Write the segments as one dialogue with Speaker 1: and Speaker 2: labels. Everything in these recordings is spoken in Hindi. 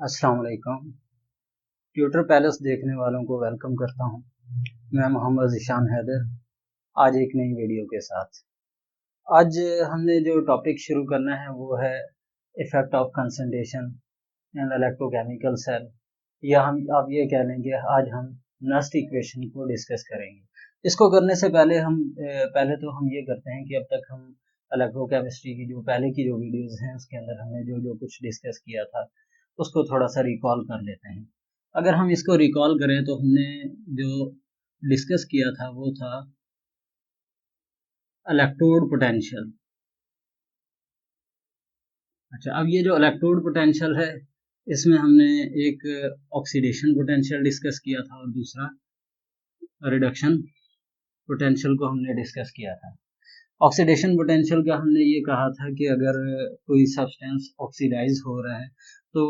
Speaker 1: अस्सलाम वालेकुम। ट्यूटर पैलेस देखने वालों को वेलकम करता हूं। मैं मोहम्मद ज़ीशान हैदर, आज एक नई वीडियो के साथ। आज हमने जो टॉपिक शुरू करना है वो है effect of concentration in electrochemical cell, या हम आप ये कह लें कि आज हम नस्ट इक्वेशन को डिस्कस करेंगे। इसको करने से पहले तो हम ये करते हैं कि अब तक हम इलेक्ट्रोकेमिस्ट्री की जो पहले की जो वीडियोज़ हैं उसके अंदर हमने जो जो कुछ डिस्कस किया था उसको थोड़ा सा रिकॉल कर लेते हैं। अगर हम इसको रिकॉल करें तो हमने जो डिस्कस किया था वो था इलेक्ट्रोड पोटेंशियल। अच्छा, अब ये जो इलेक्ट्रोड पोटेंशियल है इसमें हमने एक ऑक्सीडेशन पोटेंशियल डिस्कस किया था और दूसरा रिडक्शन पोटेंशियल को हमने डिस्कस किया था। ऑक्सीडेशन पोटेंशियल का हमने ये कहा था कि अगर कोई सब्सटेंस ऑक्सीडाइज हो रहा है तो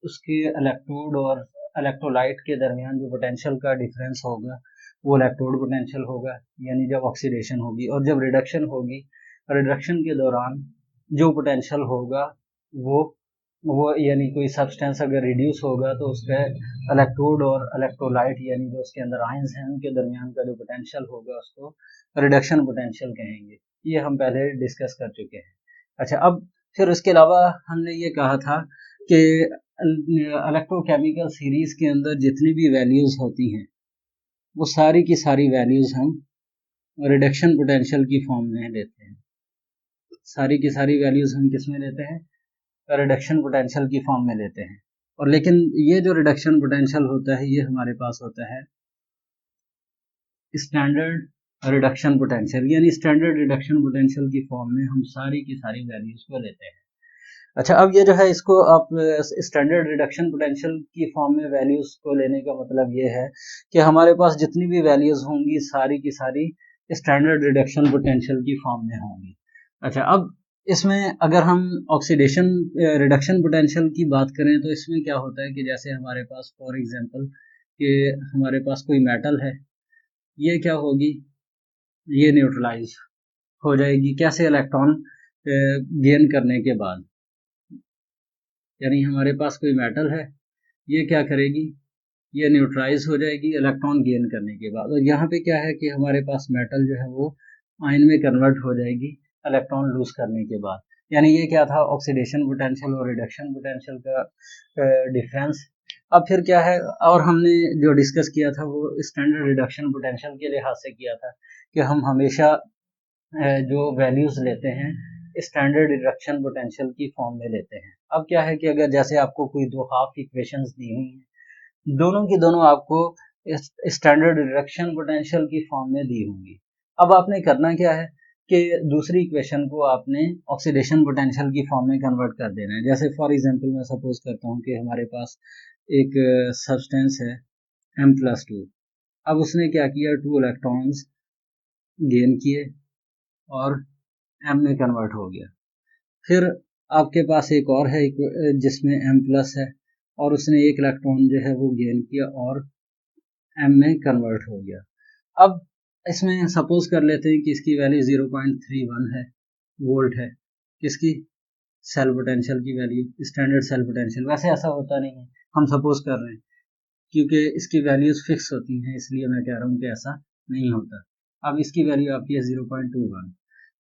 Speaker 1: उसके इलेक्ट्रोड और इलेक्ट्रोलाइट के दरमियान जो पोटेंशियल का डिफरेंस होगा वो इलेक्ट्रोड पोटेंशियल होगा, यानी जब ऑक्सीडेशन होगी। और जब रिडक्शन होगी, रिडक्शन के दौरान जो पोटेंशियल होगा वो वो यानी कोई सब्सटेंस अगर रिड्यूस होगा तो उसका इलेक्ट्रोड और इलेक्ट्रोलाइट यानी जो उसके अंदर आयंस हैं उनके दरमियान का जो पोटेंशियल होगा उसको रिडक्शन पोटेंशियल कहेंगे। ये हम पहले डिस्कस कर चुके हैं। अच्छा, अब फिर उसके अलावा हमने ये कहा था कि इलेक्ट्रोकेमिकल सीरीज के अंदर जितनी भी वैल्यूज होती हैं वो सारी की सारी वैल्यूज हम रिडक्शन पोटेंशियल की फॉर्म में लेते हैं। सारी की सारी वैल्यूज हम किस में लेते हैं? रिडक्शन पोटेंशियल की फॉर्म में लेते हैं। और लेकिन ये जो रिडक्शन पोटेंशियल होता है ये हमारे पास होता है स्टैंडर्ड रिडक्शन पोटेंशियल, यानी स्टैंडर्ड रिडक्शन पोटेंशियल की फॉर्म में हम सारी की सारी वैल्यूज को लेते हैं। अच्छा, अब ये जो है इसको आप स्टैंडर्ड रिडक्शन पोटेंशियल की फॉर्म में वैल्यूज को लेने का मतलब ये है कि हमारे पास जितनी भी वैल्यूज होंगी सारी की सारी स्टैंडर्ड रिडक्शन पोटेंशियल की फॉर्म में होंगी। अच्छा, अब इसमें अगर हम ऑक्सीडेशन रिडक्शन पोटेंशियल की बात करें तो इसमें क्या होता है कि जैसे हमारे पास फॉर एग्जांपल कि हमारे पास कोई मेटल है, ये क्या होगी, ये न्यूट्रलाइज हो जाएगी। कैसे? इलेक्ट्रॉन गेन करने के बाद। यानी हमारे पास कोई मेटल है, ये क्या करेगी, ये न्यूट्रलाइज हो जाएगी इलेक्ट्रॉन गेन करने के बाद। और यहाँ पे क्या है कि हमारे पास मेटल जो है वो आयन में कन्वर्ट हो जाएगी इलेक्ट्रॉन लूज करने के बाद। यानी ये क्या था, ऑक्सीडेशन पोटेंशियल और रिडक्शन पोटेंशियल का डिफरेंस। अब फिर क्या है, और हमने जो डिस्कस किया था वो स्टैंडर्ड रिडक्शन पोटेंशियल के लिहाज से किया था कि हम हमेशा जो वैल्यूज लेते हैं स्टैंडर्ड रिडक्शन पोटेंशियल की फॉर्म में लेते हैं। अब क्या है कि अगर जैसे आपको कोई दो हाफ इक्वेशंस दी हुई हैं, दोनों की दोनों आपको स्टैंडर्ड रिडक्शन पोटेंशियल की फॉर्म में दी होंगी। अब आपने करना क्या है कि दूसरी इक्वेशन को आपने ऑक्सीडेशन पोटेंशियल की फॉर्म में कन्वर्ट कर देना है। जैसे फॉर एग्जांपल मैं सपोज करता हूँ कि हमारे पास एक सब्सटेंस है M+2। अब उसने क्या किया, 2 इलेक्ट्रॉन्स गेन किए और M में कन्वर्ट हो गया। फिर आपके पास एक और है जिसमें M+ है और उसने एक इलेक्ट्रॉन जो है वो गेन किया और M में कन्वर्ट हो गया। अब इसमें सपोज कर लेते हैं कि इसकी वैल्यू 0.31 है, वोल्ट है। किसकी? सेल पोटेंशियल की वैल्यू, स्टैंडर्ड सेल पोटेंशियल। वैसे ऐसा होता नहीं है, हम सपोज कर रहे हैं क्योंकि इसकी वैल्यूज फिक्स होती हैं, इसलिए मैं कह रहा हूँ कि ऐसा नहीं होता। अब इसकी वैल्यू आपकी है 0.21।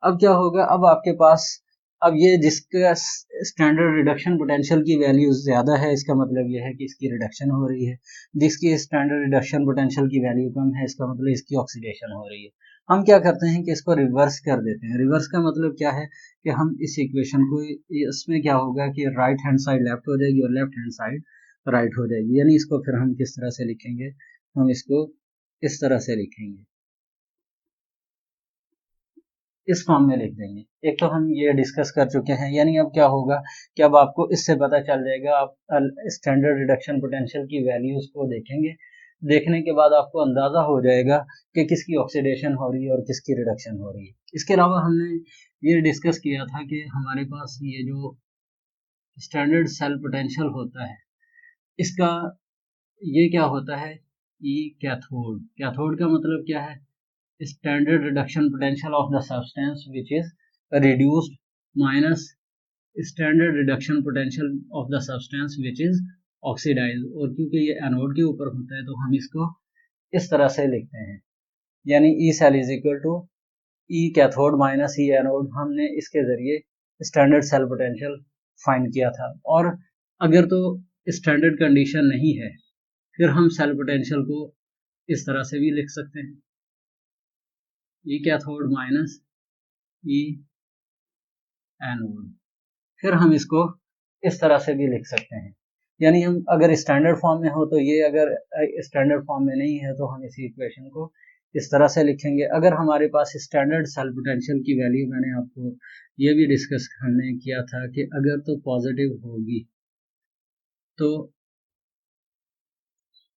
Speaker 1: अब क्या होगा, अब आपके पास अब ये जिसका स्टैंडर्ड रिडक्शन पोटेंशियल की वैल्यू ज़्यादा है इसका मतलब ये है कि इसकी रिडक्शन हो रही है। जिसकी स्टैंडर्ड रिडक्शन पोटेंशियल की वैल्यू कम है इसका मतलब इसकी ऑक्सीडेशन हो रही है। हम क्या करते हैं कि इसको रिवर्स कर देते हैं। रिवर्स का मतलब क्या है कि हम इस इक्वेशन को, इसमें क्या होगा कि राइट हैंड साइड लेफ्ट हो जाएगी और लेफ्ट हैंड साइड राइट हो जाएगी। यानी इसको फिर हम किस तरह से लिखेंगे, हम इसको इस तरह से लिखेंगे, इस फॉर्म में लिख देंगे। एक तो हम ये डिस्कस कर चुके हैं। यानी अब क्या होगा कि अब आपको इससे पता चल जाएगा, आप स्टैंडर्ड रिडक्शन पोटेंशियल की वैल्यूज को देखेंगे, देखने के बाद आपको अंदाजा हो जाएगा कि किसकी ऑक्सीडेशन हो रही है और किसकी रिडक्शन हो रही है। इसके अलावा हमने ये डिस्कस किया था कि हमारे पास ये जो स्टैंडर्ड सेल पोटेंशियल होता है इसका ये क्या होता है, ई कैथोड। कैथोड का मतलब क्या है, standard reduction potential of the substance which is reduced minus standard reduction potential of the substance which is oxidise, और क्योंकि ये एनोड के ऊपर होता है तो हम इसको इस तरह से लिखते हैं, यानी E cell is equal to E cathode minus E anode. हमने इसके जरिए स्टैंडर्ड सेल पोटेंशियल फाइंड किया था। और अगर तो स्टैंडर्ड कंडीशन नहीं है फिर हम सेल पोटेंशियल को इस तरह से भी लिख सकते हैं, ई कैथोड माइनस ई एनोड। फिर हम इसको इस तरह से भी लिख सकते हैं, यानी हम अगर स्टैंडर्ड फॉर्म में हो तो ये, अगर स्टैंडर्ड फॉर्म में नहीं है तो हम इसी इक्वेशन को इस तरह से लिखेंगे। अगर हमारे पास स्टैंडर्ड सेल पोटेंशियल की वैल्यू, मैंने आपको ये भी डिस्कस हमने किया था कि अगर तो पॉजिटिव होगी तो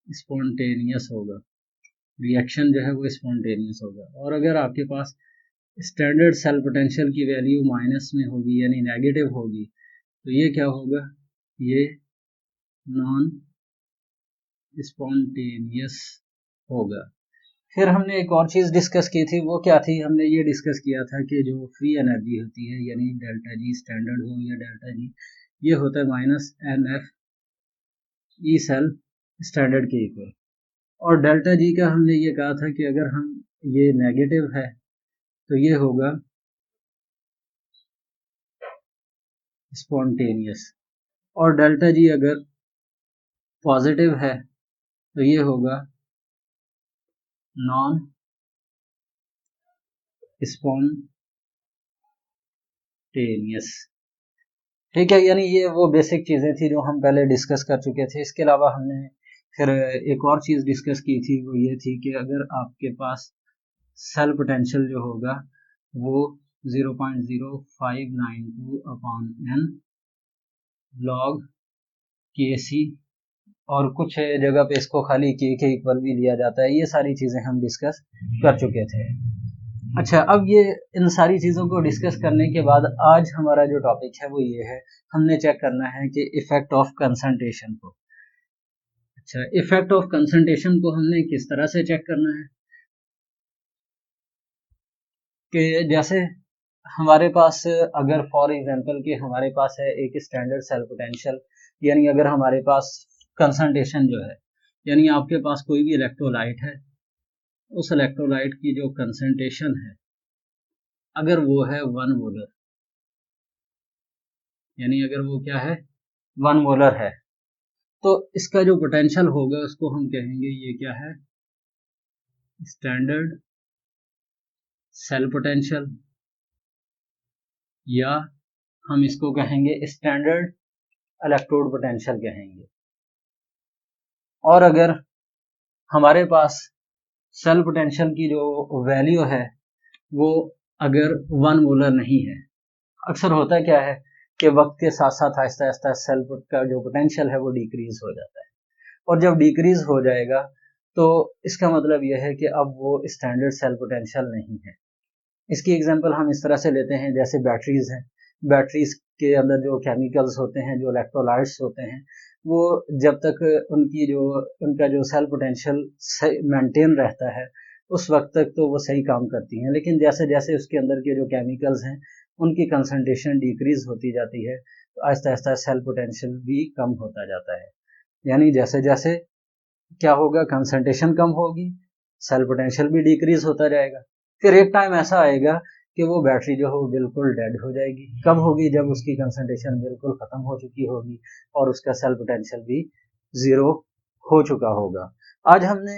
Speaker 1: स्पॉन्टेनियस होगा, रिएक्शन जो है वो स्पॉन्टेनियस होगा। और अगर आपके पास स्टैंडर्ड सेल पोटेंशियल की वैल्यू माइनस में होगी यानी नेगेटिव होगी तो ये क्या होगा, ये नॉन स्पॉन्टेनियस होगा। फिर हमने एक और चीज़ डिस्कस की थी, वो क्या थी, हमने ये डिस्कस किया था कि जो फ्री एनर्जी होती है यानी डेल्टा जी स्टैंडर्ड हो या डेल्टा जी, ये होता है minus N F E cell standard के इक्वल। और डेल्टा जी का हमने ये कहा था कि अगर हम ये नेगेटिव है तो ये होगा स्पॉन्टेनियस, और डेल्टा जी अगर पॉजिटिव है तो ये होगा नॉन स्पॉन्टेनियस। ठीक है, यानी ये वो बेसिक चीज़ें थी जो हम पहले डिस्कस कर चुके थे। इसके अलावा हमने फिर एक और चीज़ डिस्कस की थी, वो ये थी कि अगर आपके पास सेल पोटेंशियल जो होगा वो 0.0592 अपॉन एन लॉग के सी, और कुछ जगह पे इसको खाली के इक्वल भी लिया जाता है, ये सारी चीज़ें हम डिस्कस कर चुके थे। अच्छा, अब ये इन सारी चीज़ों को डिस्कस करने के बाद आज हमारा जो टॉपिक है वो ये है, हमने चेक करना है कि इफेक्ट ऑफ कंसंट्रेशन को। अच्छा, इफेक्ट ऑफ कंसंट्रेशन को हमने किस तरह से चेक करना है कि जैसे हमारे पास अगर फॉर एग्जांपल कि हमारे पास है एक स्टैंडर्ड सेल पोटेंशियल, यानी अगर हमारे पास कंसंट्रेशन जो है, यानी आपके पास कोई भी इलेक्ट्रोलाइट है, उस इलेक्ट्रोलाइट की जो कंसंट्रेशन है अगर वो है 1 मोलर, यानी अगर वो क्या है 1 मोलर है, तो इसका जो पोटेंशियल होगा उसको हम कहेंगे ये क्या है, स्टैंडर्ड सेल पोटेंशियल, या हम इसको कहेंगे स्टैंडर्ड इलेक्ट्रोड पोटेंशियल कहेंगे। और अगर हमारे पास सेल पोटेंशियल की जो वैल्यू है वो अगर 1 मोलर नहीं है, अक्सर होता क्या है कि वक्त के साथ साथ आहिस्ता आहिस्ता सेल का जो पोटेंशियल है वो डिक्रीज हो जाता है, और जब डिक्रीज हो जाएगा तो इसका मतलब यह है कि अब वो स्टैंडर्ड सेल पोटेंशियल नहीं है। इसकी एग्जांपल हम इस तरह से लेते हैं, जैसे बैटरीज हैं, बैटरीज के अंदर जो केमिकल्स होते हैं, जो इलेक्ट्रोलाइट्स होते हैं, वो जब तक उनका जो सेल पोटेंशियल मेंटेन रहता है उस वक्त तक तो वो सही काम करती हैं, लेकिन जैसे जैसे उसके अंदर के जो केमिकल्स हैं उनकी कंसंट्रेशन डिक्रीज होती जाती है तो आहिस्ता आहिस्ता सेल पोटेंशियल भी कम होता जाता है। यानी जैसे जैसे क्या होगा, कंसंट्रेशन कम होगी, सेल पोटेंशियल भी डिक्रीज होता जाएगा, फिर एक टाइम ऐसा आएगा कि वो बैटरी जो है वो बिल्कुल डेड हो जाएगी। कब होगी, जब उसकी कंसंट्रेशन बिल्कुल खत्म हो चुकी होगी और उसका सेल पोटेंशियल भी जीरो हो चुका होगा। आज हमने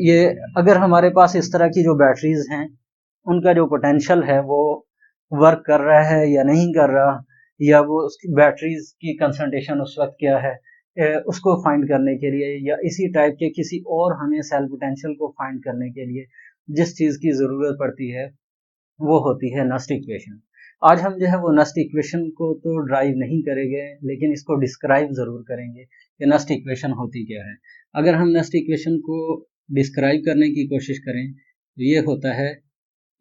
Speaker 1: ये, अगर हमारे पास इस तरह की जो बैटरीज हैं उनका जो पोटेंशियल है वो वर्क कर रहा है या नहीं कर रहा, या वो उसकी बैटरीज की कंसंट्रेशन उस वक्त क्या है, उसको फाइंड करने के लिए, या इसी टाइप के किसी और हमें सेल पोटेंशियल को फाइंड करने के लिए जिस चीज़ की ज़रूरत पड़ती है वो होती है नस्ट इक्वेशन। आज हम जो है वो नस्ट इक्वेशन को तो ड्राइव नहीं करेंगे, लेकिन इसको डिस्क्राइब ज़रूर करेंगे कि नस्ट इक्वेशन होती क्या है। अगर हम नस्ट इक्वेशन को डिस्क्राइब करने की कोशिश करें तो ये होता है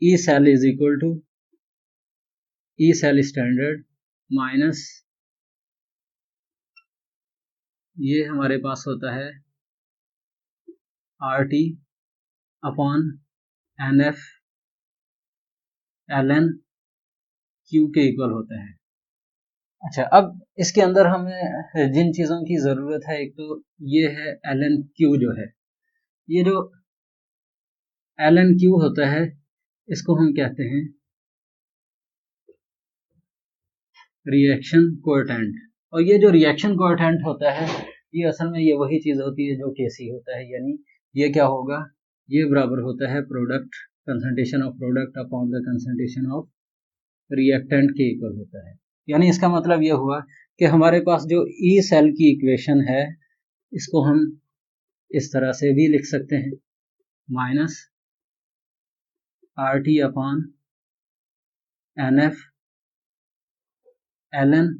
Speaker 1: E cell is equal to E cell standard minus, ये हमारे पास होता है R T upon N F L N Q के इक्वल होता है। अच्छा, अब इसके अंदर हमें जिन चीज़ों की ज़रूरत है, एक तो ये है एलन क्यू जो है, ये जो एलन क्यू होता है इसको हम कहते हैं रिएक्शन कोएफिशिएंट। और ये जो रिएक्शन कोएफिशिएंट होता है ये असल में ये वही चीज़ होती है जो Kc होता है, यानी ये क्या होगा, ये बराबर होता है product concentration of product upon the concentration of reactant के इक्वल होता है। यानी इसका मतलब ये हुआ कि हमारे पास जो ई सेल की इक्वेशन है इसको हम इस तरह से भी लिख सकते हैं, minus R T upon N F L N,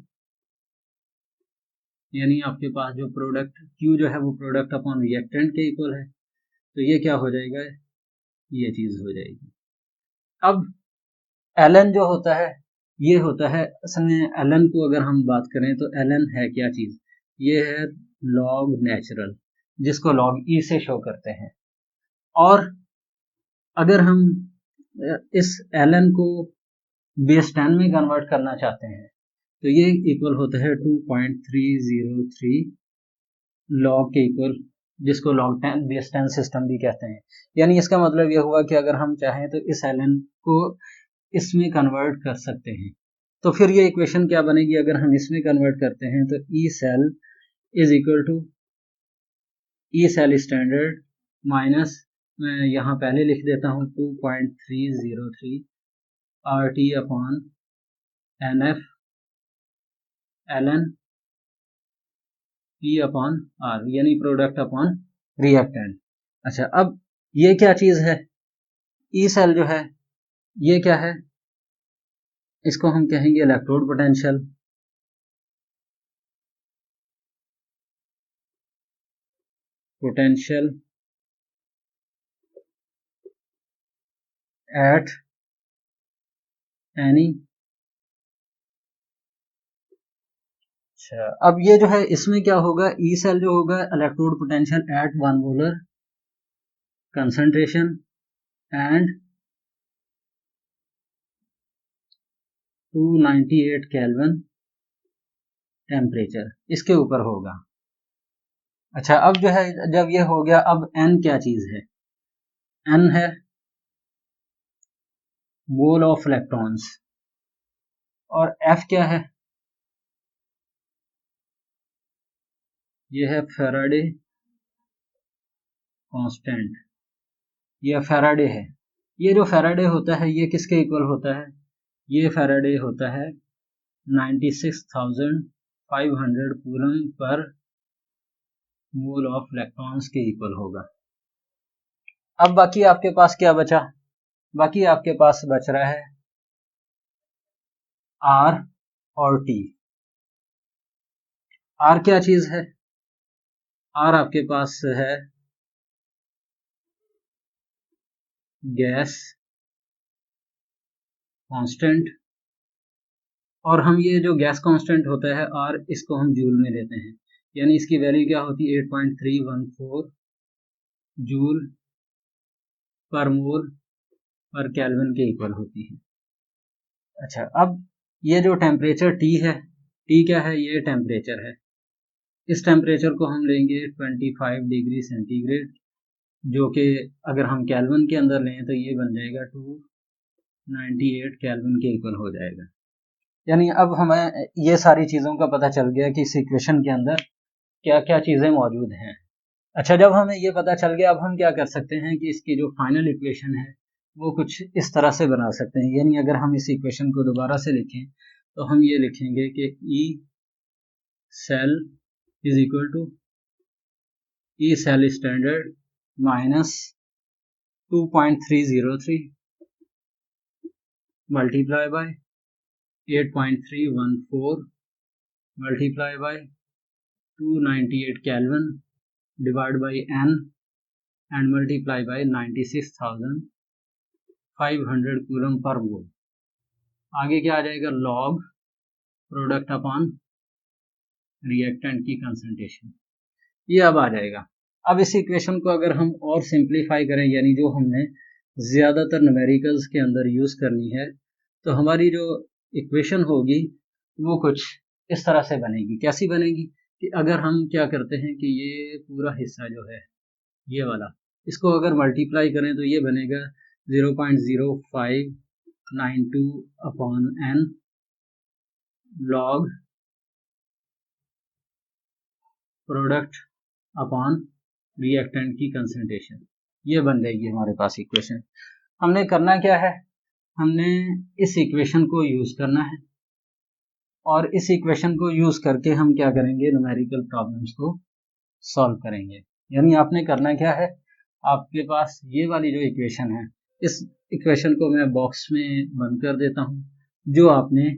Speaker 1: यानी आपके पास जो प्रोडक्ट Q जो है वो प्रोडक्ट अपॉन रिएक्टेंट के इक्वल है, तो ये क्या हो जाएगा, ये चीज़ हो जाएगी। अब ln जो होता है ये होता है, असल में ln को अगर हम बात करें तो ln है क्या चीज़, ये है लॉग नेचुरल, जिसको लॉग ई से शो करते हैं। और अगर हम इस ln को बेस 10 में कन्वर्ट करना चाहते हैं तो ये इक्वल होता है 2.303 लॉग के इक्वल, जिसको लॉग 10 बेस 10 सिस्टम भी कहते हैं। यानी इसका मतलब ये हुआ कि अगर हम चाहें तो इस ln को इसमें कन्वर्ट कर सकते हैं। तो फिर ये इक्वेशन क्या बनेगी, अगर हम इसमें कन्वर्ट करते हैं तो E cell is equal to E cell standard minus, मैं यहाँ पहले लिख देता हूँ 2.303 R T upon N F L N P upon R, यानी प्रोडक्ट अपॉन रिएक्टेंट। अच्छा, अब ये क्या चीज़ है, ई सेल जो है ये क्या है, इसको हम कहेंगे electrode potential. Potential at any, अच्छा अब ये जो है इसमें क्या होगा, ई सेल जो होगा electrode potential at 1 molar concentration and 298 kelvin temperature, इसके ऊपर होगा। अच्छा, अब जो है जब ये हो गया, अब एन क्या चीज है, एन है मोल ऑफ इलेक्ट्रॉन्स, और एफ क्या है, ये है फैराडे कांस्टेंट, ये फैराडे है। ये जो फैराडे होता है ये किसके इक्वल होता है, ये फैराडे होता है 96,500 coulomb per mole of electrons के इक्वल होगा। अब बाकी आपके पास क्या बचा, बाकी आपके पास बच रहा है आर और टी। आर क्या चीज है, आर आपके पास है गैस कांस्टेंट, और हम ये जो गैस कांस्टेंट होता है आर, इसको हम जूल में लेते हैं, यानी इसकी वैल्यू क्या होती है 8.314 जूल पर मोल पर केल्विन के इक्वल होती है। अच्छा, अब ये जो टेम्परेचर टी है, टी क्या है, ये टेम्परेचर है। इस टेम्परेचर को हम लेंगे 25 डिग्री सेंटीग्रेड, जो कि अगर हम केल्विन के अंदर लें तो ये बन जाएगा 298 केल्विन के इक्वल हो जाएगा। यानी अब हमें ये सारी चीज़ों का पता चल गया कि इस इक्वेशन के अंदर क्या क्या चीज़ें मौजूद हैं। अच्छा, जब हमें ये पता चल गया, अब हम क्या कर सकते हैं कि इसकी जो फाइनल इक्वेशन है वो कुछ इस तरह से बना सकते हैं। यानी अगर हम इस इक्वेशन को दोबारा से लिखें तो हम ये लिखेंगे कि E cell is equal to E cell standard minus 2.303 multiply by 8.314 multiply by 298 kelvin divide by n and multiply by 96,500 coulomb per mole. आगे क्या आ जाएगा, लॉग प्रोडक्ट अपॉन रिएक्टेंट की कंसंट्रेशन, ये अब आ जाएगा। अब इस इक्वेशन को अगर हम और सिंप्लीफाई करें, यानी जो हमने ज़्यादातर न्यूमेरिकल्स के अंदर यूज़ करनी है, तो हमारी जो इक्वेशन होगी वो कुछ इस तरह से बनेगी। कैसी बनेगी कि अगर हम क्या करते हैं कि ये पूरा हिस्सा जो है ये वाला, इसको अगर मल्टीप्लाई करें तो ये बनेगा 0.0592 upon n log product upon reactant की कंसंट्रेशन। ये बन जाएगी हमारे पास इक्वेशन। हमने करना क्या है, हमने इस इक्वेशन को यूज करना है और इस इक्वेशन को यूज करके हम क्या करेंगे, न्यूमेरिकल प्रॉब्लम्स को सॉल्व करेंगे। यानी आपने करना क्या है, आपके पास ये वाली जो इक्वेशन है, इस इक्वेशन को मैं बॉक्स में बंद कर देता हूँ, जो आपने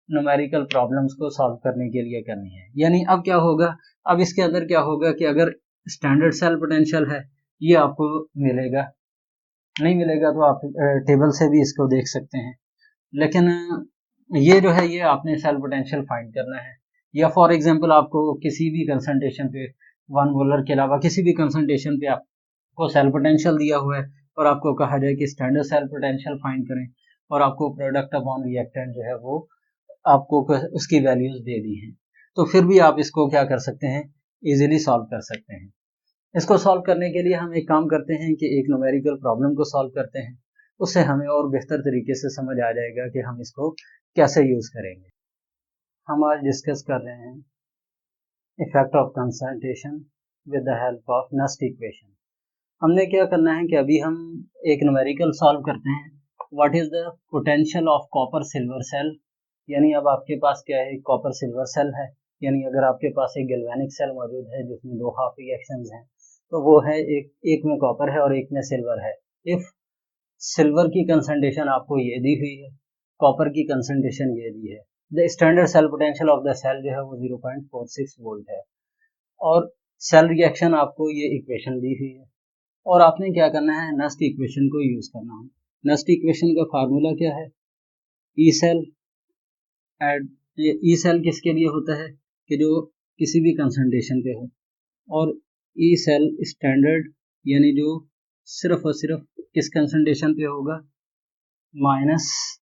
Speaker 1: न्यूमेरिकल प्रॉब्लम्स को सॉल्व करने के लिए करनी है। यानी अब क्या होगा, अब इसके अंदर क्या होगा कि अगर स्टैंडर्ड सेल पोटेंशियल है ये आपको मिलेगा, नहीं मिलेगा तो आप टेबल से भी इसको देख सकते हैं। लेकिन ये जो है ये आपने सेल पोटेंशियल फाइंड करना है। या फॉर एग्जांपल आपको किसी भी कंसंट्रेशन पे 1 मोलर के अलावा किसी भी कंसंट्रेशन पे आपको सेल पोटेंशियल दिया हुआ है और आपको कहा जाए कि स्टैंडर्ड सेल पोटेंशियल फाइंड करें और आपको प्रोडक्ट अपॉन रिएक्टेंट जो है वो आपको उसकी वैल्यूज दे दी हैं, तो फिर भी आप इसको क्या कर सकते हैं, इजीली सॉल्व कर सकते हैं। इसको सॉल्व करने के लिए हम एक काम करते हैं कि एक न्यूमेरिकल प्रॉब्लम को सॉल्व करते हैं, उससे हमें और बेहतर तरीके से समझ आ जाएगा कि हम इसको कैसे यूज करेंगे। हम आज डिस्कस कर रहे हैं effect of concentration with the help of Nernst equation. हमने क्या करना है कि अभी हम एक न्यूमेरिकल सॉल्व करते हैं, what is the potential of copper silver cell. यानी अब आपके पास क्या है, कॉपर सिल्वर सेल है। यानी अगर आपके पास एक गैल्वेनिक सेल मौजूद है जिसमें दो हाफ रिएक्शंस हैं, तो वो है एक में कॉपर है और एक में सिल्वर है। इफ सिल्वर की कंसंट्रेशन आपको ये दी हुई है, कॉपर की कंसंट्रेशन ये दी है, the standard cell potential of the cell जो है वो 0.46 वोल्ट है और सेल रिएक्शन आपको ये इक्वेशन दी हुई है और आपने क्या करना है, नस्ट इक्वेशन को यूज करना है। नस्ट इक्वेशन का फार्मूला क्या है, ई सेल एड, ई सेल किसके लिए होता है कि जो किसी भी कंसंट्रेशन पे हो, और ई सेल स्टैंडर्ड यानी जो सिर्फ और सिर्फ किस कंसंट्रेशन पे होगा, माइनस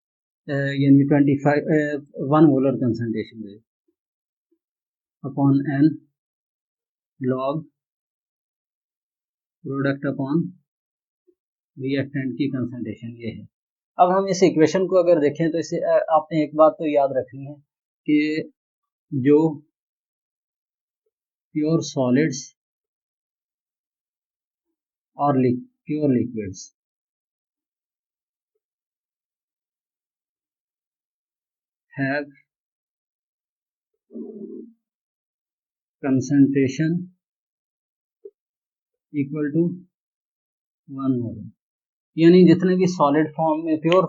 Speaker 1: यानी 1 मोलर कंसंट्रेशन पे upon N log product upon reactant की कंसंट्रेशन ये है। अब हम इस इक्वेशन को अगर देखें तो इसे आपने एक बात तो याद रखनी है कि जो प्योर सॉलिड्स और pure liquids have concentration equal to 1 molar. यानी जितने भी सॉलिड फॉर्म में, प्योर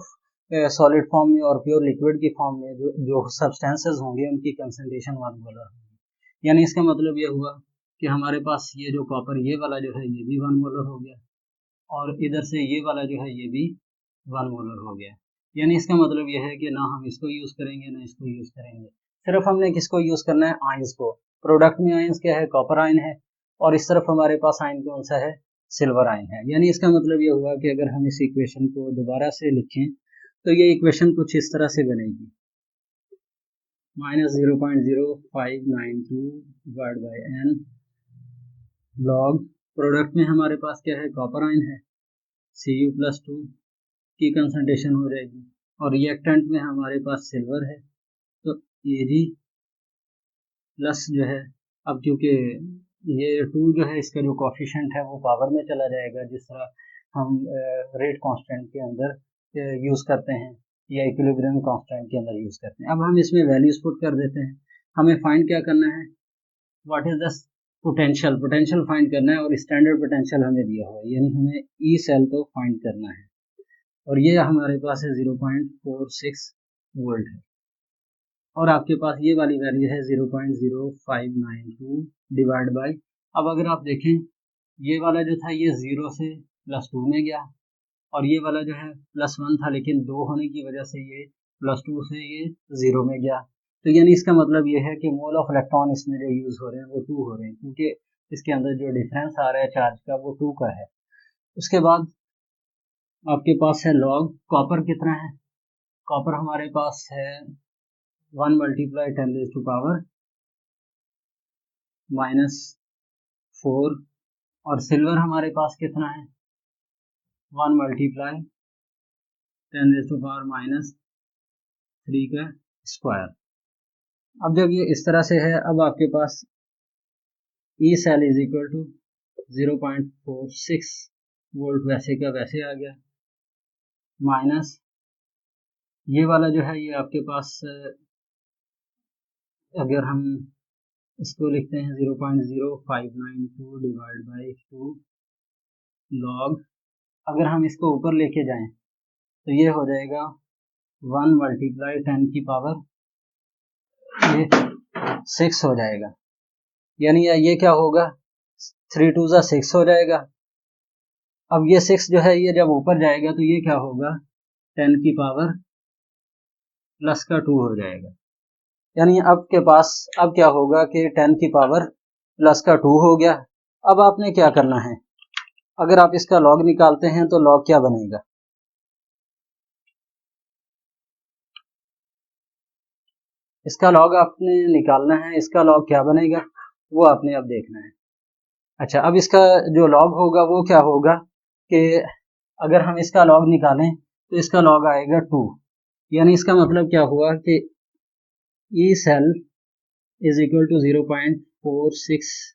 Speaker 1: सॉलिड फॉर्म में और प्योर लिक्विड की फॉर्म में जो सब्सटेंसेस होंगे उनकी कंसंट्रेशन 1 मोलर होगी। यानी इसका मतलब ये हुआ कि हमारे पास ये जो कॉपर ये वाला जो है ये भी 1 मोलर हो गया और इधर से ये वाला जो है ये भी 1 मोलर हो गया। यानी इसका मतलब यह है कि ना हम इसको यूज करेंगे ना इसको यूज करेंगे, सिर्फ हमने किसको यूज करना है, आयंस को। प्रोडक्ट में आयंस क्या है, कॉपर आयन है और इस तरफ हमारे पास आयन कौन सा है, सिल्वर आयन है। यानी इसका मतलब यह हुआ कि अगर हम इस इक्वेशन को दोबारा से लिखें तो ये इक्वेशन कुछ इस तरह से बनेगी, -0.0592 divide by N log product में हमारे पास क्या है, कॉपर आयन है, Cu+2 की कंसंट्रेशन हो जाएगी और रिएक्टेंट में हमारे पास सिल्वर है तो Ag प्लस जो है, अब क्योंकि ये 2 जो है इसका जो कोफिशिएंट है वो पावर में चला जाएगा, जिस तरह हम रेट कांस्टेंट के अंदर यूज़ करते हैं या इक्विलिब्रियम कांस्टेंट के अंदर यूज़ करते हैं। अब हम इसमें वैल्यूज पुट कर देते हैं। हमें फाइंड क्या करना है, what is the potential, potential find करना है और स्टैंडर्ड पोटेंशियल हमें दिया हुआ है, यानी हमें ई सेल को फाइंड करना है और ये हमारे पास है 0.46 वोल्ट है और आपके पास ये वाली वैल्यू है 0.0592 डिवाइड बाई, अब अगर आप देखें ये वाला जो था ये 0 से +2 में गया और ये वाला जो है +1 था, लेकिन 2 होने की वजह से ये +2 से ये 0 में गया। तो यानी इसका मतलब ये है कि मोल ऑफ इलेक्ट्रॉन इसमें जो यूज़ हो रहे हैं वो 2 हो रहे हैं, क्योंकि इसके अंदर जो डिफरेंस आ रहा है चार्ज का वो 2 का है। उसके बाद आपके पास है लॉग कॉपर कितना है, कॉपर हमारे पास है 1 मल्टीप्लाई 10⁻⁻⁻⁴ और सिल्वर हमारे पास कितना है 1 मल्टीप्लाई 10⁻⁻³ का स्क्वायर। अब जब ये इस तरह से है, अब आपके पास E cell is equal to 0.46 volt वैसे का वैसे आ गया, माइनस ये वाला जो है ये आपके पास अगर हम इसको लिखते हैं 0.0592 डिवाइड बाई 2 लॉग, अगर हम इसको ऊपर लेके जाएं तो ये हो जाएगा 1 मल्टीप्लाई 10⁻⁶ हो जाएगा, यानी ये क्या होगा 3 2 ज़ा 6 हो जाएगा। अब ये 6 जो है ये जब ऊपर जाएगा तो ये क्या होगा 10⁻⁻² हो जाएगा, यानी अब के पास अब क्या होगा कि 10⁻⁻² हो गया। अब आपने क्या करना है, अगर आप इसका लॉग निकालते हैं तो लॉग क्या बनेगा, इसका लॉग आपने निकालना है, इसका लॉग क्या बनेगा वो आपने अब देखना है। अच्छा, अब इसका जो लॉग होगा वो क्या होगा कि अगर हम इसका लॉग निकालें तो इसका लॉग आएगा 2, यानी इसका मतलब क्या हुआ कि E cell is equal to 0.46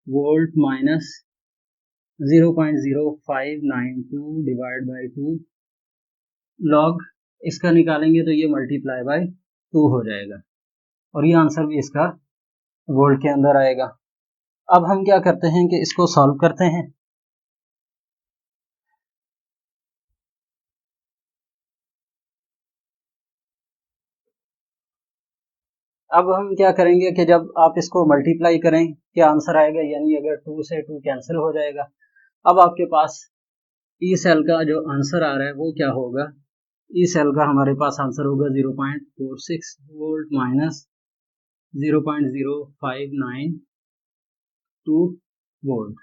Speaker 1: volt minus 0.0592 divide by 2 log, इसका निकालेंगे तो ये मल्टीप्लाई बाई 2 हो जाएगा और ये आंसर भी इसका वोल्ट के अंदर आएगा। अब हम क्या करते हैं कि इसको सॉल्व करते हैं। अब हम क्या करेंगे कि जब आप इसको मल्टीप्लाई करें क्या आंसर आएगा, यानी अगर 2 से 2 कैंसिल हो जाएगा। अब आपके पास ई सेल का जो आंसर आ रहा है वो क्या होगा, ई सेल का हमारे पास आंसर होगा 0.46 वोल्ट माइनस 0.0592 वोल्ट।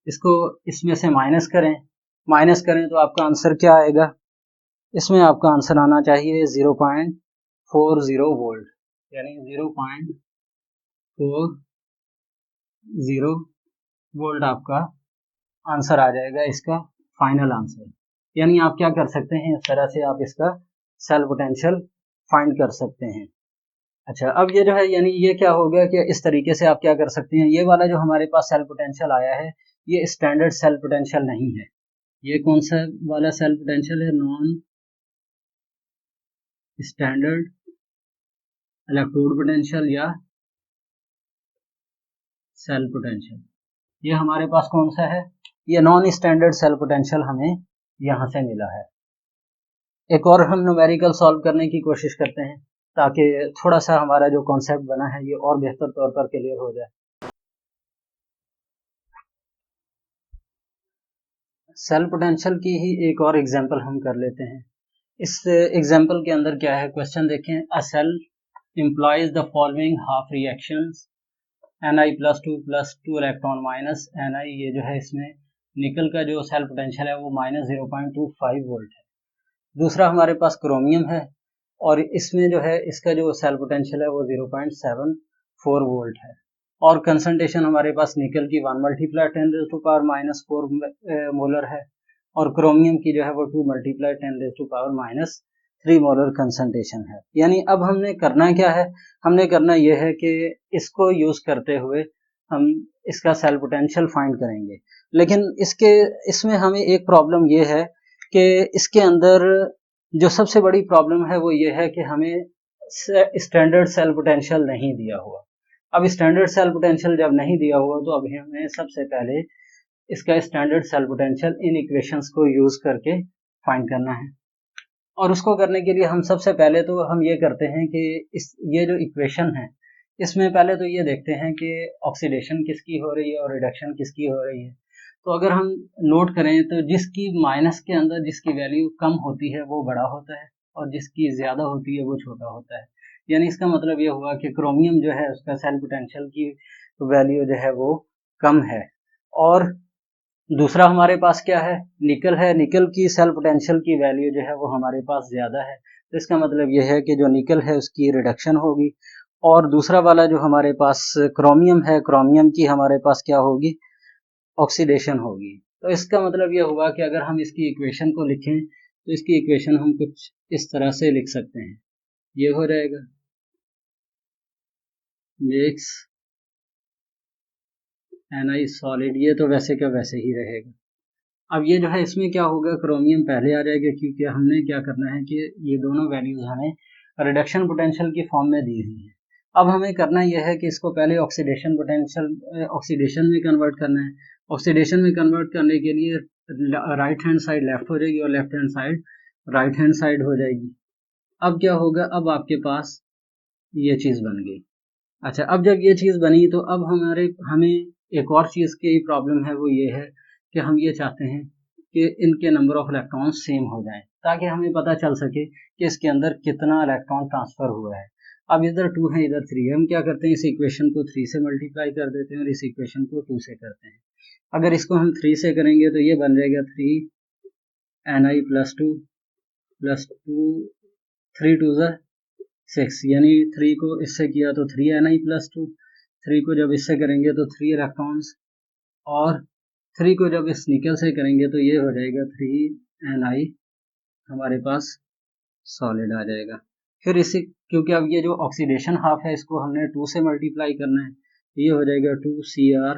Speaker 1: इसको इसमें से माइनस करें तो आपका आंसर क्या आएगा, इसमें आपका आंसर आना चाहिए 0.40 वोल्ट, यानी 0.40 वोल्ट आपका आंसर आ जाएगा, इसका फाइनल आंसर। यानी आप क्या कर सकते हैं, इस तरह से आप इसका सेल पोटेंशियल फाइंड कर सकते हैं। अच्छा, अब ये जो है यानी ये क्या हो गया कि इस तरीके से आप क्या कर सकते हैं, ये वाला जो हमारे पास सेल पोटेंशियल आया है ये स्टैंडर्ड सेल पोटेंशियल नहीं है। ये कौन सा वाला सेल पोटेंशियल है, नॉन स्टैंडर्ड इलेक्ट्रोड पोटेंशियल या सेल पोटेंशियल। ये हमारे पास कौन सा है, ये नॉन स्टैंडर्ड सेल पोटेंशियल हमें यहाँ से मिला है। एक और हम न्यूमेरिकल सॉल्व करने की कोशिश करते हैं ताकि थोड़ा सा हमारा जो कॉन्सेप्ट बना है ये और बेहतर तौर पर क्लियर हो जाए। सेल पोटेंशियल की ही एक और एग्जांपल हम कर लेते हैं। इस एग्जांपल के अंदर क्या है, क्वेश्चन देखें, a cell implies the following half reactions Ni+2 + 2 electron minus Ni, ये जो है इसमें निकल का जो सेल पोटेंशियल है वो -0.25 वोल्ट है। दूसरा हमारे पास क्रोमियम है और इसमें जो है इसका जो सेल पोटेंशियल है वो 0.74 वोल्ट है और कंसंट्रेशन हमारे पास निकल की 1 मल्टीप्लाई 10⁻⁻⁴ मोलर है और क्रोमियम की जो है वो 2 मल्टीप्लाई 10⁻⁻³ मोलर कंसंट्रेशन है। यानी अब हमने करना क्या है, हमने करना यह है कि इसको यूज करते हुए हम इसका सेल पोटेंशियल फाइंड करेंगे, लेकिन इसमें हमें एक प्रॉब्लम ये है कि इसके अंदर जो सबसे बड़ी प्रॉब्लम है वो ये है कि हमें स्टैंडर्ड सेल पोटेंशियल नहीं दिया हुआ। अब स्टैंडर्ड सेल पोटेंशियल जब नहीं दिया हुआ तो अब हमें सबसे पहले इसका standard cell potential in equations को यूज करके फाइंड करना है। और उसको करने के लिए हम सबसे पहले तो हम ये करते हैं कि ये जो इक्वेशन है इसमें पहले तो ये देखते हैं कि ऑक्सीडेशन किसकी हो रही है और रिडक्शन किसकी हो रही है। तो अगर हम नोट करें तो जिसकी माइनस के अंदर जिसकी वैल्यू कम होती है वो बड़ा होता है और जिसकी ज़्यादा होती है वो छोटा होता है। यानी इसका मतलब ये हुआ कि क्रोमियम जो है उसका सेल पोटेंशियल की वैल्यू जो है वो कम है। और दूसरा हमारे पास क्या है, निकल है, निकल की सेल पोटेंशियल की वैल्यू जो है वो हमारे पास ज़्यादा है। तो इसका मतलब ये है कि जो निकल है उसकी रिडक्शन होगी, और दूसरा वाला जो हमारे पास क्रोमियम है, क्रोमियम की हमारे पास क्या होगी, ऑक्सीडेशन होगी। तो इसका मतलब ये हुआ कि अगर हम इसकी इक्वेशन को लिखें तो इसकी इक्वेशन हम कुछ इस तरह से लिख सकते हैं, ये हो जाएगा मेक्स Ni सॉलिड, ये तो वैसे क्या वैसे ही रहेगा। अब ये जो है इसमें क्या होगा, क्रोमियम पहले आ जाएगा, क्योंकि हमने क्या करना है कि ये दोनों वैल्यूज हमें रिडक्शन पोटेंशियल की फॉर्म में दी हुई है। अब हमें करना यह है कि इसको पहले ऑक्सीडेशन पोटेंशियल ऑक्सीडेशन में कन्वर्ट करना है। ऑक्सीडेशन में कन्वर्ट करने के लिए राइट हैंड साइड लेफ्ट हो जाएगी और left hand side right hand side हो जाएगी। अब क्या होगा, अब आपके पास ये चीज़ बन गई। अच्छा, अब जब ये चीज़ बनी तो अब हमें एक और चीज़ की प्रॉब्लम है, वो ये है कि हम ये चाहते हैं कि इनके नंबर ऑफ इलेक्ट्रॉन्स सेम हो जाएं, ताकि हमें पता चल सके कि इसके अंदर कितना इलेक्ट्रॉन ट्रांसफ़र हुआ है। अब इधर 2 है, इधर 3 है, हम क्या करते हैं, इस इक्वेशन को 3 से मल्टीप्लाई कर देते हैं और इस इक्वेशन को 2 से करते हैं। अगर इसको हम 3 से करेंगे तो ये बन जाएगा 3 Ni प्लस 2 3 2 6, यानी 3 को इससे किया तो 3 Ni प्लस 2, 3 को जब इससे करेंगे तो 3 इलेक्ट्रॉन्स, और 3 को जब इस निकल से करेंगे तो ये हो जाएगा 3Ni, हमारे पास सॉलिड आ जाएगा। फिर इसी, क्योंकि अब ये जो ऑक्सीडेशन हाफ है इसको हमने 2 से मल्टीप्लाई करना है, ये हो जाएगा 2Cr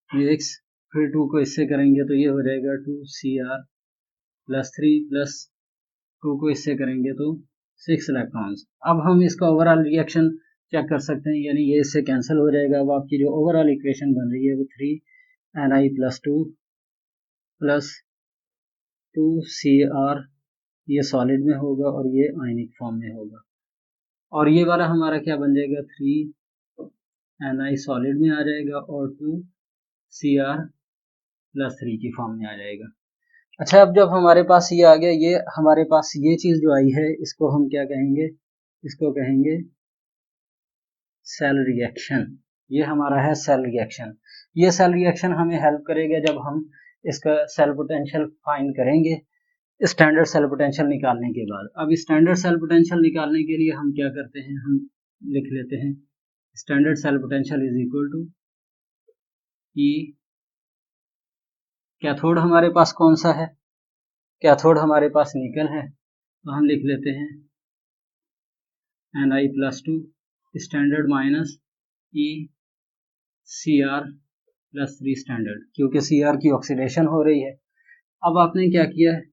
Speaker 1: मिक्स, फिर 2 को इससे करेंगे तो ये हो जाएगा 2Cr प्लस 3 प्लस 2 को इससे करेंगे तो 6 इलेक्ट्रॉन्स। अब हम इसका ओवरऑल रिएक्शन चेक कर सकते हैं, यानी ये इससे कैंसिल हो जाएगा। अब आपकी जो ओवरऑल इक्वेशन बन रही है वो 3Ni प्लस 2 प्लस 2Cr, ये सॉलिड में होगा और ये आयनिक फॉर्म में होगा, और ये वाला हमारा क्या बन जाएगा, 3Ni सॉलिड में आ जाएगा और 2Cr प्लस 3 की फॉर्म में आ जाएगा। अच्छा, अब जब हमारे पास ये आ गया, ये हमारे पास ये चीज़ जो आई है इसको हम क्या कहेंगे, इसको कहेंगे सेल रिएक्शन। ये हमारा है सेल रिएक्शन। ये सेल रिएक्शन हमें हेल्प करेगा जब हम इसका सेल पोटेंशियल फाइंड करेंगे स्टैंडर्ड सेल पोटेंशियल निकालने के बाद। अब स्टैंडर्ड सेल पोटेंशियल निकालने के लिए हम क्या करते हैं, हम लिख लेते हैं standard cell potential is equal to E, cathode हमारे पास कौन सा है, कैथोड हमारे पास निकल है, तो हम लिख लेते हैं Ni plus 2 standard minus E Cr plus 3 standard, क्योंकि Cr की ऑक्सीडेशन हो रही है। अब आपने क्या किया है,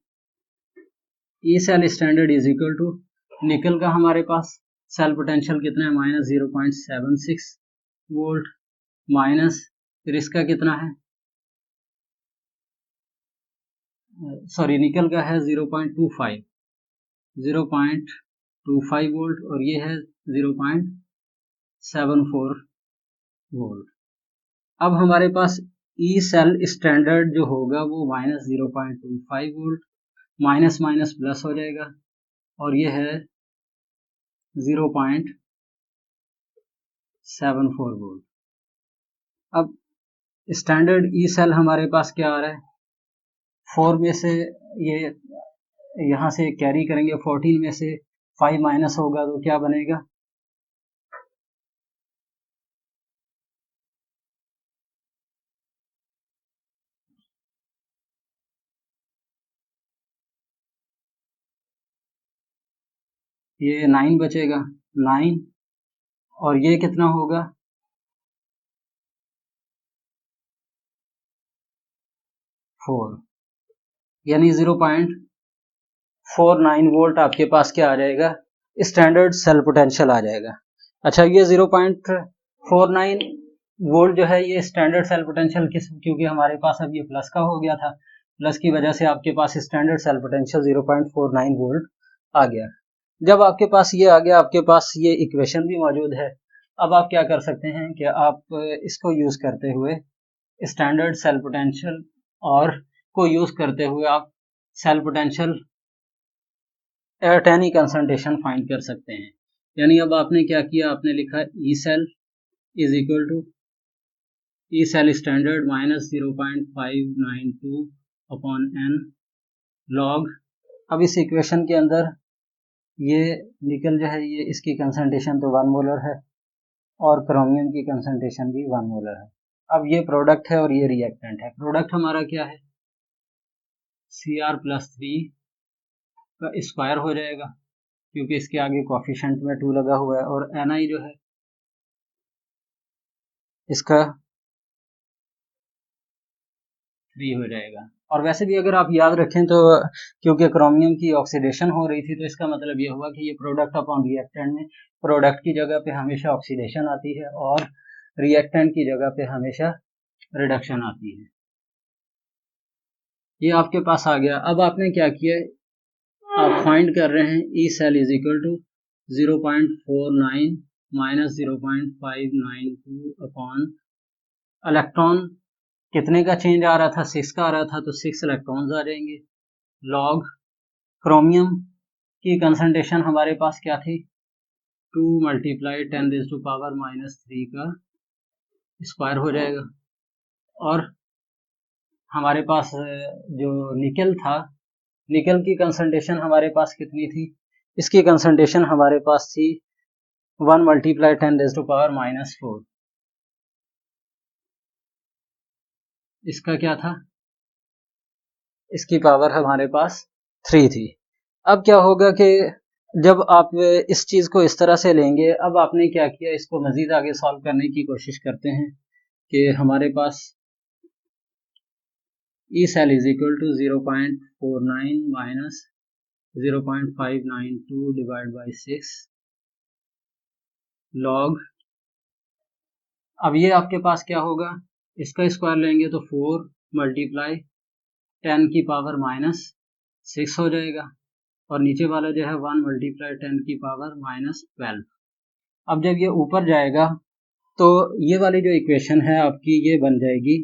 Speaker 1: E cell standard is equal to nickel का हमारे पास सेल पोटेंशियल कितना है, माइनस 0.76 वोल्ट, माइनस फिर इसका कितना है, सॉरी निकल का है 0.25 वोल्ट, और ये है 0.74 वोल्ट। अब हमारे पास ई सेल स्टैंडर्ड जो होगा वो minus 0.25 volt, minus minus plus हो जाएगा, और ये है 0.74 वोल्ट। अब स्टैंडर्ड ई सेल हमारे पास क्या आ रहा है, 4 में से ये यहाँ से कैरी करेंगे, 14 में से 5 माइनस होगा तो क्या बनेगा, ये 9 बचेगा, 9, और ये कितना होगा, 4, यानी 0.49 वोल्ट आपके पास क्या आ जाएगा, स्टैंडर्ड सेल पोटेंशियल आ जाएगा। अच्छा, ये 0.49 वोल्ट जो है ये स्टैंडर्ड सेल पोटेंशियल क्योंकि हमारे पास अब ये प्लस का हो गया था, प्लस की वजह से आपके पास स्टैंडर्ड सेल पोटेंशियल 0.49 वोल्ट आ गया। जब आपके पास ये आ गया, आपके पास ये इक्वेशन भी मौजूद है, अब आप क्या कर सकते हैं कि आप इसको यूज करते हुए स्टैंडर्ड सेल पोटेंशियल और को यूज करते हुए आप cell potential at any concentration find कर सकते हैं। यानी अब आपने क्या किया, आपने लिखा E cell is equal to E cell standard minus 0.592 upon N log अब इस इक्वेशन के अंदर ये निकल जो है ये इसकी कंसंट्रेशन तो 1 मोलर है और क्रोमियम की कंसंट्रेशन भी 1 मोलर है। अब ये प्रोडक्ट है और ये रिएक्टेंट है। प्रोडक्ट हमारा क्या है, Cr+3 का स्क्वायर हो जाएगा क्योंकि इसके आगे कोफिशिएंट में 2 लगा हुआ है, और Ni जो है इसका 3 हो जाएगा। और वैसे भी अगर आप याद रखें तो क्योंकि क्रोमियम की ऑक्सीडेशन हो रही थी तो इसका मतलब ये हुआ कि ये प्रोडक्ट अपॉन रिएक्टेंट में प्रोडक्ट की जगह पे हमेशा ऑक्सीडेशन आती है और रिएक्टेंट की जगह पे हमेशा रिडक्शन आती है। ये आपके पास आ गया। अब आपने क्या किया, आप फाइंड कर रहे हैं E cell is equal to 0.49 minus 0.592 upon electron कितने का चेंज आ रहा था, 6 का आ रहा था तो 6 इलेक्ट्रॉन्स आ जाएंगे। लॉग क्रोमियम की कंसंट्रेशन हमारे पास क्या थी, 2 मल्टीप्लाई 10⁻³ का स्क्वायर हो जाएगा। और हमारे पास जो निकल था, निकल की कंसंट्रेशन हमारे पास कितनी थी, इसकी कंसंट्रेशन हमारे पास थी 1 मल्टीप्लाई 10⁻⁴। इसका क्या था, इसकी पावर हमारे पास 3 थी। अब क्या होगा कि जब आप इस चीज को इस तरह से लेंगे, अब आपने क्या किया, इसको मजीद आगे सॉल्व करने की कोशिश करते हैं कि हमारे पास E cell is equal to 0.49 minus 0.592 divide by 6 log. अब ये आपके पास क्या होगा, इसका स्क्वायर लेंगे तो 4 मल्टीप्लाई 10⁻⁻6 हो जाएगा, और नीचे वाला जो है 1 मल्टीप्लाई 10⁻⁻12। अब जब ये ऊपर जाएगा तो ये वाली जो इक्वेशन है आपकी ये बन जाएगी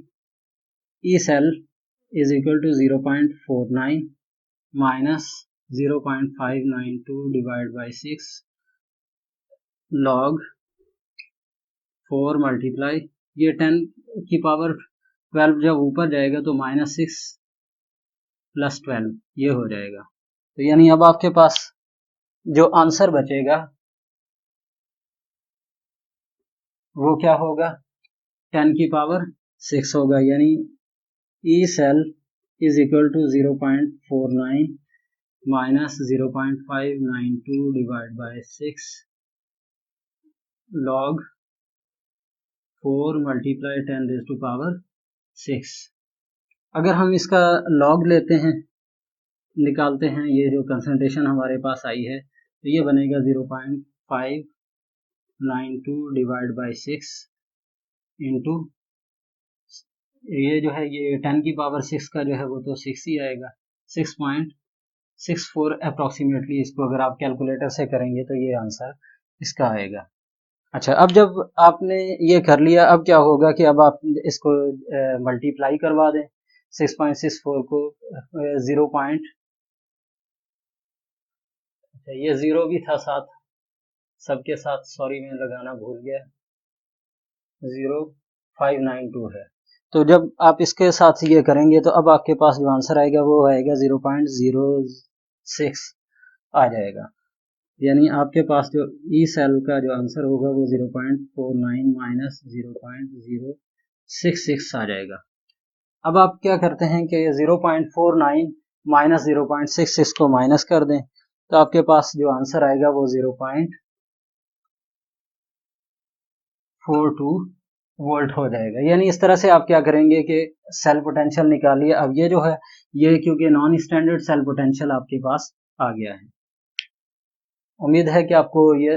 Speaker 1: E cell is equal to 0.49 minus 0.592 divide by 6 log 4 multiply ये 10⁻12 जब ऊपर जाएगा तो -6 + 12 ये हो जाएगा। तो यानी अब आपके पास जो आंसर बचेगा वो क्या होगा, 10⁻6 होगा। यानी E cell is equal to 0.49 minus 0.592 divide by 6 log 4 multiply 10⁻6। अगर हम इसका लॉग लेते हैं, निकालते हैं, ये जो कंसंट्रेशन हमारे पास आई है तो ये बनेगा 0.592 डिवाइड बाई 6 इंटू ये जो है ये 10⁻6 का जो है वो तो 6 ही आएगा, 6.64 अप्रॉक्सीमेटली। इसको अगर आप कैलकुलेटर से करेंगे तो ये आंसर इसका आएगा। अच्छा, अब जब आपने ये कर लिया, अब क्या होगा कि अब आप इसको मल्टीप्लाई करवा दें 6.64 को 0. अच्छा, ये 0 भी था साथ, सबके साथ, सॉरी मैं लगाना भूल गया, 0.592 है। तो जब आप इसके साथ ये करेंगे तो अब आपके पास जो आंसर आएगा वो आएगा 0.06 आ जाएगा। यानी आपके पास जो ई सेल का जो आंसर होगा वो 0.49 माइनस 0.066 आ जाएगा। अब आप क्या करते हैं कि 0.49 माइनस 0.66 को माइनस कर दें तो आपके पास जो आंसर आएगा वो 0.42 वोल्ट हो जाएगा। यानी इस तरह से आप क्या करेंगे कि सेल पोटेंशियल निकालिए। अब ये जो है ये क्योंकि नॉन स्टैंडर्ड सेल पोटेंशियल आपके पास आ गया है। उम्मीद है कि आपको ये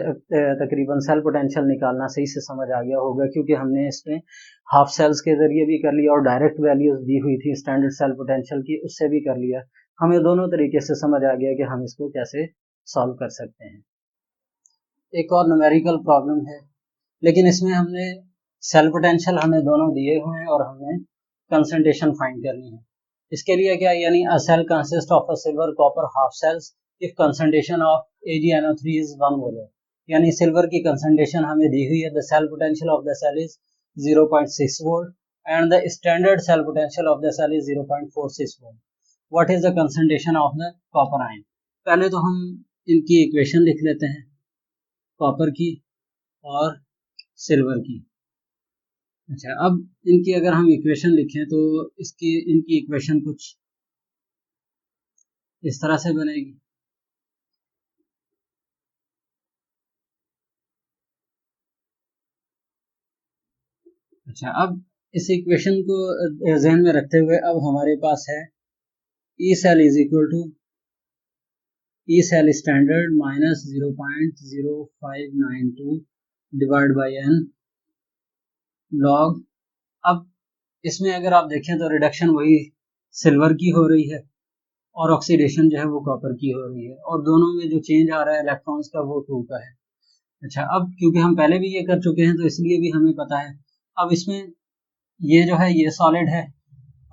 Speaker 1: तकरीबन सेल पोटेंशियल निकालना सही से समझ आ गया होगा, क्योंकि हमने इसमें हाफ सेल्स के जरिए भी कर लिया और डायरेक्ट वैल्यूज दी हुई थी स्टैंडर्ड सेल पोटेंशियल की, उससे भी कर लिया। हमें दोनों तरीके से समझ आ गया कि हम इसको कैसे सॉल्व कर सकते हैं। एक और न्यूमेरिकल प्रॉब्लम है, लेकिन इसमें हमने सेल पोटेंशियल हमें दोनों दिए हुए हैं और हमें कंसंट्रेशन फाइंड करनी है। इसके लिए क्या, यानी a cell consist of a silver copper half cells if concentration of AgNO3 is 1 molar. यानी सिल्वर की कंसंट्रेशन हमें दी हुई है, the cell potential of the cell is 0.6 volt and the standard cell potential of the cell is 0.46 volt. What is the concentration of the copper ion. पहले तो हम इनकी इक्वेशन लिख लेते हैं, कॉपर की और सिल्वर की। अच्छा, अब इनकी अगर हम इक्वेशन लिखें तो इनकी इक्वेशन कुछ इस तरह से बनेगी। अच्छा, अब इस इक्वेशन को ध्यान में रखते हुए अब हमारे पास है E cell is equal to E cell standard minus 0.0592 divide by N log. अब इसमें अगर आप देखें तो रिडक्शन वही सिल्वर की हो रही है और ऑक्सीडेशन जो है वो कॉपर की हो रही है, और दोनों में जो चेंज आ रहा है इलेक्ट्रॉन्स का वो 2 का है। अच्छा, अब क्योंकि हम पहले भी ये कर चुके हैं तो इसलिए भी हमें पता है। अब इसमें ये जो है ये सॉलिड है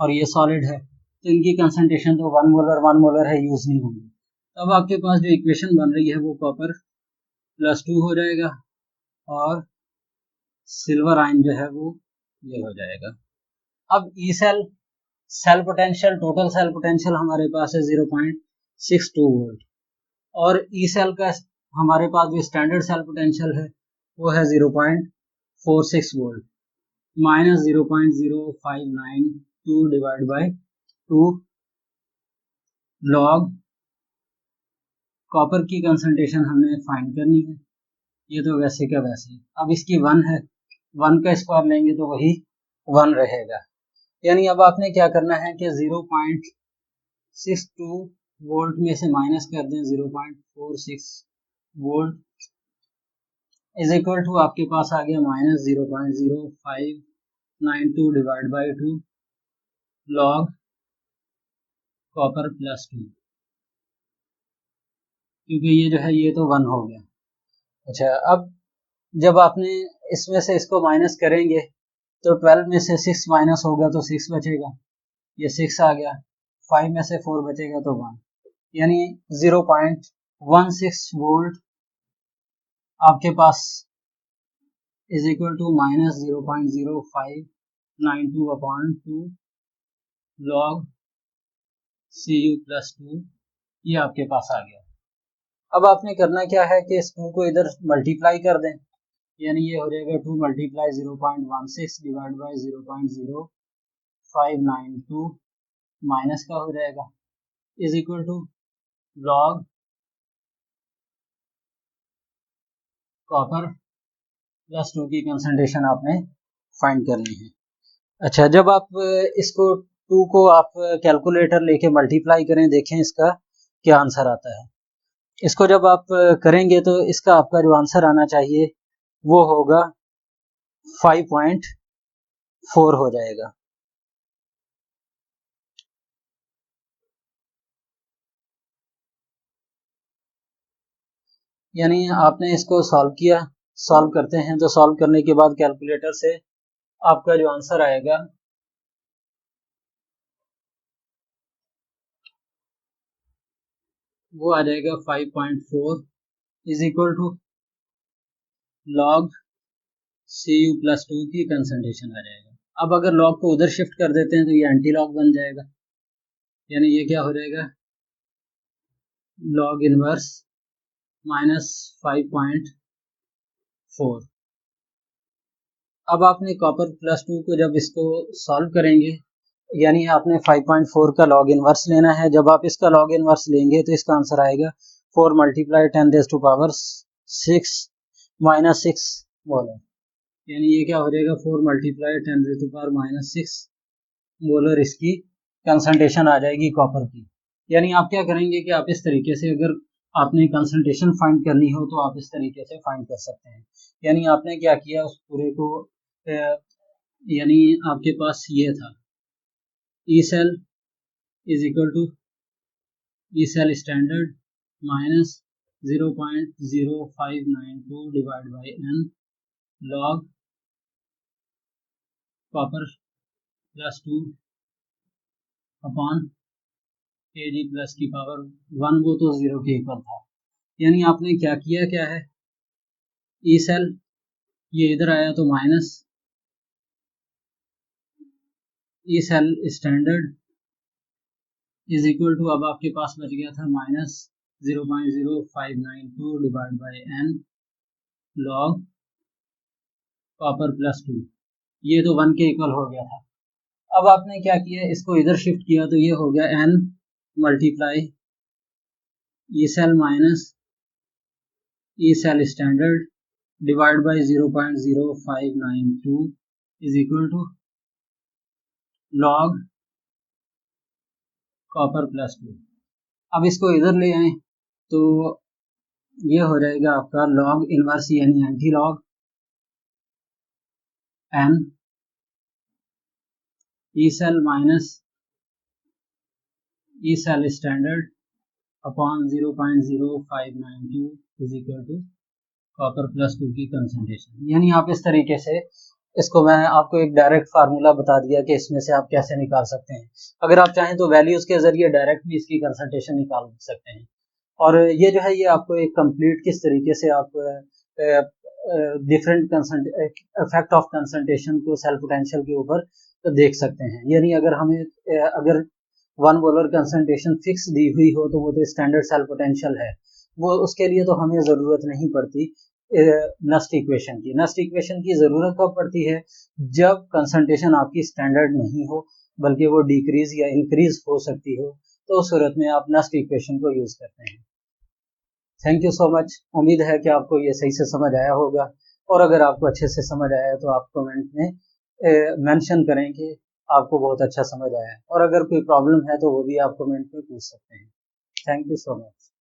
Speaker 1: और ये सॉलिड है, तो इनकी कंसंट्रेशन तो 1 मोलर है, यूज नहीं होंगी। अब आपके पास जो इक्वेशन बन रही है वो कॉपर +2 हो जाएगा और सिल्वर आयन जो है वो ये हो जाएगा। अब E cell potential, total cell potential हमारे पास है 0.62 वोल्ट, और ई सेल का हमारे पास जो स्टैंडर्ड सेल पोटेंशियल है वो है 0.46 volt minus 0.0592 divide by 2 log copper की कंसंट्रेशन हमें फाइंड करनी है। ये तो वैसे का वैसे, अब इसकी 1 है, 1 का स्क्वायर लेंगे तो वही 1 रहेगा। यानी अब आपने क्या करना है कि 0.62 वोल्ट में से माइनस कर दें 0.46 वोल्ट इज इक्वल टू आपके पास आ गया minus 0.0592 divide by 2 log copper +2, क्योंकि ये जो है ये तो 1 हो गया। अच्छा, अब जब आपने इसमें से इसको माइनस करेंगे तो 12 में से 6 माइनस होगा तो 6 बचेगा, ये 6 आ गया, 5 में से 4 बचेगा तो 1, यानी 0.16 वोल्ट आपके पास is equal to minus 0.0592 upon 2 log Cu+2, ये आपके पास आ गया। अब आपने करना क्या है कि इस 2 को इधर मल्टीप्लाई कर दें, यानी ये हो जाएगा 2 मल्टीप्लाई 0.16 डिवाइड बाई 0.0592 माइनस का हो जाएगा is equal to log copper +2 की कंसंट्रेशन आपने फाइंड करनी है। अच्छा, जब आप इसको 2 को आप कैलकुलेटर लेके मल्टीप्लाई करें, देखें इसका क्या आंसर आता है। इसको जब आप करेंगे तो इसका आपका जो आंसर आना चाहिए वो होगा 5.4 हो जाएगा। यानी आपने इसको सॉल्व किया, सॉल्व करते हैं तो सॉल्व करने के बाद कैलकुलेटर से आपका जो आंसर आएगा वो आ जाएगा 5.4 is equal to log Cu+2 की कंसंट्रेशन आ जाएगा। अब अगर लॉग को उधर शिफ्ट कर देते हैं तो ये एंटी लॉग बन जाएगा, यानी ये क्या हो जाएगा लॉग इनवर्स माइनस 5.4। अब आपने कॉपर +2 को जब इसको सॉल्व करेंगे, यानी आपने 5.4 का लॉग इनवर्स लेना है। जब आप इसका लॉग इनवर्स लेंगे तो इसका आंसर आएगा 4 मल्टीप्लाई 10⁻6 माइनस 6 मोलर, यानी ये क्या हो जाएगा 4 मल्टीप्लाई 10⁻6 मोलर इसकी कंसंट्रेशन आ जाएगी कॉपर की। यानी आप क्या करेंगे कि आप इस तरीके से, अगर आपने कंसंट्रेशन फाइंड करनी हो तो आप इस तरीके से फाइंड कर सकते हैं। यानी आपने क्या किया, उस पूरे को यानी आपके पास ये था E cell is equal to E cell standard minus 0.0592 divide by N log copper +2 upon Kg plus की पावर 1, वो तो 0 के इक्वल था। यानी आपने क्या किया, क्या है ई सेल ये इधर आया तो minus E cell standard is equal to, अब आपके पास बच गया था minus 0.0592 divide by N log copper plus 2, ये तो 1 के इक्वल हो गया था। अब आपने क्या किया, इसको इधर शिफ्ट किया तो ये हो गया N multiply E cell minus E cell standard divide by 0.0592 is equal to log copper plus 2। अब इसको इधर ले आए तो ये हो जाएगा आपका लॉग इनवर्स यानी anti log N E cell minus E cell standard upon 0.0592 is equal to copper plus 2 की कंसंट्रेशन। यानी आप इस तरीके से इसको, मैं आपको एक डायरेक्ट फार्मूला बता दिया कि इसमें से आप कैसे निकाल सकते हैं। अगर आप चाहें तो वैल्यूज के जरिए डायरेक्ट भी इसकी कंसंट्रेशन निकाल सकते हैं। और ये जो है ये आपको एक कंप्लीट किस तरीके से आप डिफरेंट इफेक्ट ऑफ कंसंट्रेशन को सेल पोटेंशियल के ऊपर तो देख सकते हैं। यानी अगर हमें अगर 1 मोलर कंसंट्रेशन फिक्स दी हुई हो तो वो तो स्टैंडर्ड सेल पोटेंशियल है, वो उसके लिए तो हमें ज़रूरत नहीं पड़ती नस्ट इक्वेशन की। नस्ट इक्वेशन की ज़रूरत कब पड़ती है, जब कंसंट्रेशन आपकी स्टैंडर्ड नहीं हो बल्कि वो डिक्रीज या इंक्रीज हो सकती हो, तो उस सूरत में आप नस्ट इक्वेशन को यूज़ करते हैं। Thank you so much. उम्मीद है कि आपको ये सही से समझ आया होगा, और अगर आपको अच्छे से समझ आया तो आप कमेंट में मेंशन करें कि आपको बहुत अच्छा समझ आया, और अगर कोई प्रॉब्लम है तो वो भी आप कमेंट में पूछ सकते हैं। Thank you so much.